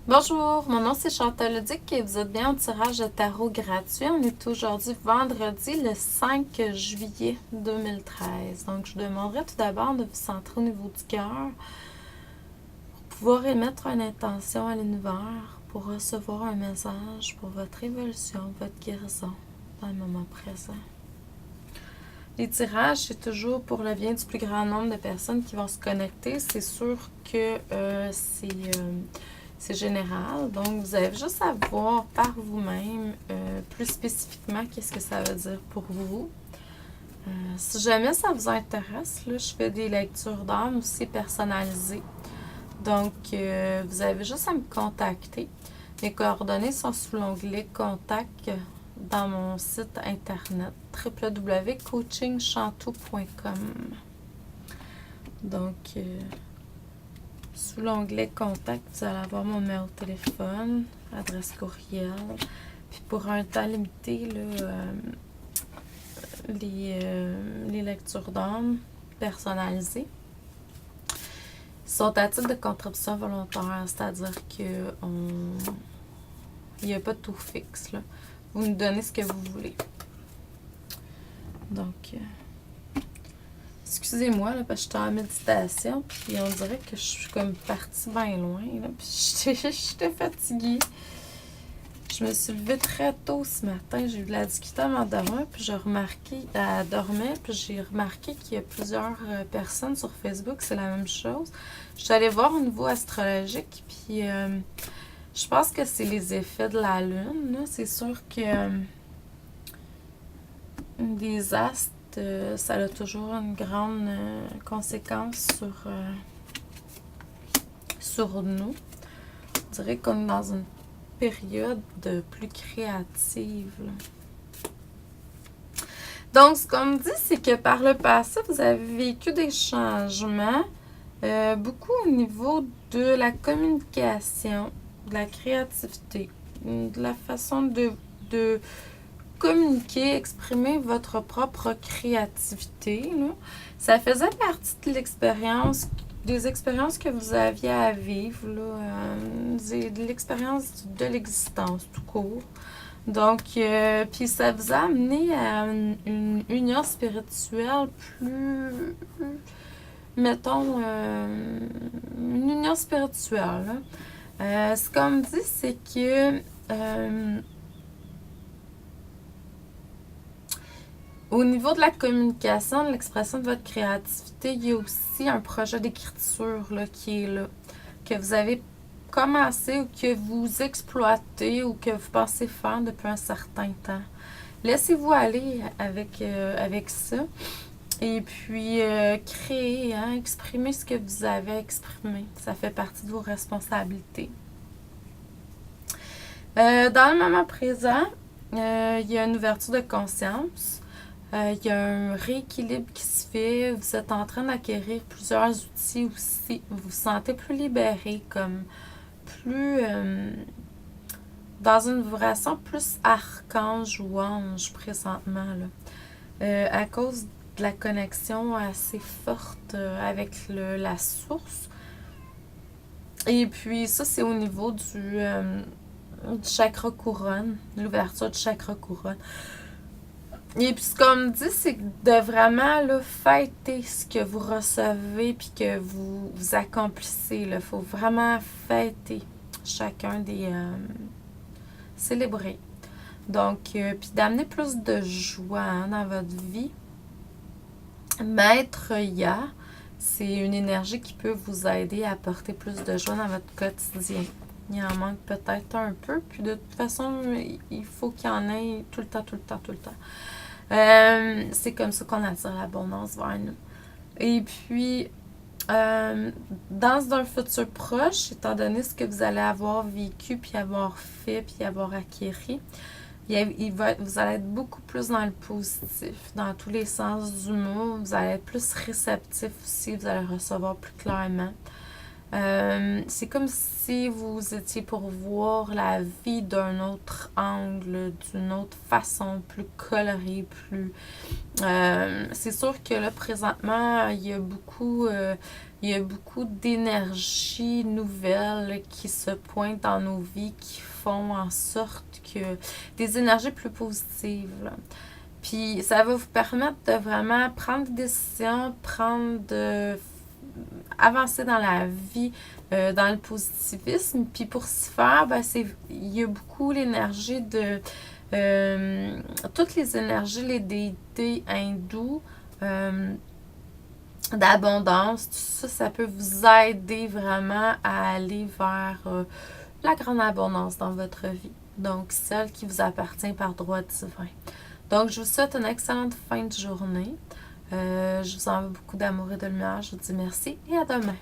Bonjour, mon nom c'est Chantal Leduc et vous êtes bien au tirage de tarot gratuit. On est aujourd'hui vendredi le 5 juillet 2013. Donc je demanderai tout d'abord de vous centrer au niveau du cœur pour pouvoir émettre une intention à l'univers pour recevoir un message pour votre évolution, votre guérison dans le moment présent. Les tirages, c'est toujours pour le bien du plus grand nombre de personnes qui vont se connecter. C'est sûr que c'est général, donc vous avez juste à voir par vous-même plus spécifiquement qu'est-ce que ça veut dire pour vous. Si jamais ça vous intéresse, là, je fais des lectures d'âme aussi personnalisées. Donc, vous avez juste à me contacter. Mes coordonnées sont sous l'onglet Contact dans mon site internet www.coachingshantou.com. Donc, sous l'onglet Contact, vous allez avoir mon numéro de téléphone, adresse courriel. Puis pour un temps limité, là, les lectures d'âme personnalisées sont à titre de contribution volontaire, c'est-à-dire que il n'y a pas de taux fixe, là. Vous nous donnez ce que vous voulez. Donc, excusez-moi, là, parce que j'étais en méditation, puis on dirait que je suis comme partie bien loin, là, puis j'étais fatiguée. Je me suis levée très tôt ce matin, j'ai eu de la difficulté à m'endormir, puis j'ai remarqué, à dormir, puis j'ai remarqué qu'il y a plusieurs personnes sur Facebook, c'est la même chose. Je suis allée voir au niveau astrologique, puis je pense que c'est les effets de la Lune, là. C'est sûr que des astres, ça a toujours une grande conséquence sur nous. On dirait qu'on est dans une période plus créative, là. Donc, ce qu'on me dit, c'est que par le passé, vous avez vécu des changements, beaucoup au niveau de la communication, de la créativité, de la façon de communiquer, exprimer votre propre créativité, là. Ça faisait partie de l'expérience, des expériences que vous aviez à vivre, là, de l'expérience de l'existence tout court. Donc, puis ça vous a amené à une union spirituelle plus, mettons, une union spirituelle, là. Ce qu'on me dit, c'est que au niveau de la communication, de l'expression de votre créativité, il y a aussi un projet d'écriture là, qui est là, que vous avez commencé ou que vous exploitez ou que vous pensez faire depuis un certain temps. Laissez-vous aller avec ça et puis créer, hein, exprimer ce que vous avez exprimé. Ça fait partie de vos responsabilités. Dans le moment présent, il y a une ouverture de conscience. Il y a un rééquilibre qui se fait. Vous êtes en train d'acquérir plusieurs outils aussi. Vous vous sentez plus libéré, comme plus dans une vibration plus archange ou ange présentement, là. À cause de la connexion assez forte avec la source. Et puis ça, c'est au niveau du chakra couronne, l'ouverture du chakra couronne. Et puis ce qu'on me dit, c'est de vraiment là, fêter ce que vous recevez puis que vous accomplissez. Il faut vraiment fêter chacun des... célébrer. Donc, puis d'amener plus de joie, hein, dans votre vie. Maître Ya, c'est une énergie qui peut vous aider à apporter plus de joie dans votre quotidien. Il en manque peut-être un peu, puis de toute façon, il faut qu'il y en ait tout le temps, tout le temps, tout le temps. C'est comme ça qu'on attire l'abondance vers nous. Et puis, dans un futur proche, étant donné ce que vous allez avoir vécu, puis avoir fait, puis avoir acquis, vous allez être beaucoup plus dans le positif, dans tous les sens du mot. Vous allez être plus réceptif aussi, vous allez recevoir plus clairement. C'est comme si vous étiez pour voir la vie d'un autre angle, d'une autre façon, plus colorée, plus... c'est sûr que là, présentement, il y il y a beaucoup d'énergie nouvelle qui se pointent dans nos vies, qui font en sorte que des énergies plus positives, là. Puis ça va vous permettre de vraiment prendre des décisions, avancer dans la vie, dans le positivisme. Puis pour ce faire, ben, il y a beaucoup l'énergie de toutes les énergies, les déités hindous, d'abondance, tout ça, ça peut vous aider vraiment à aller vers la grande abondance dans votre vie. Donc, celle qui vous appartient par droit divin. Donc, je vous souhaite une excellente fin de journée. Je vous envoie beaucoup d'amour et de lumière. Je vous dis merci et à demain.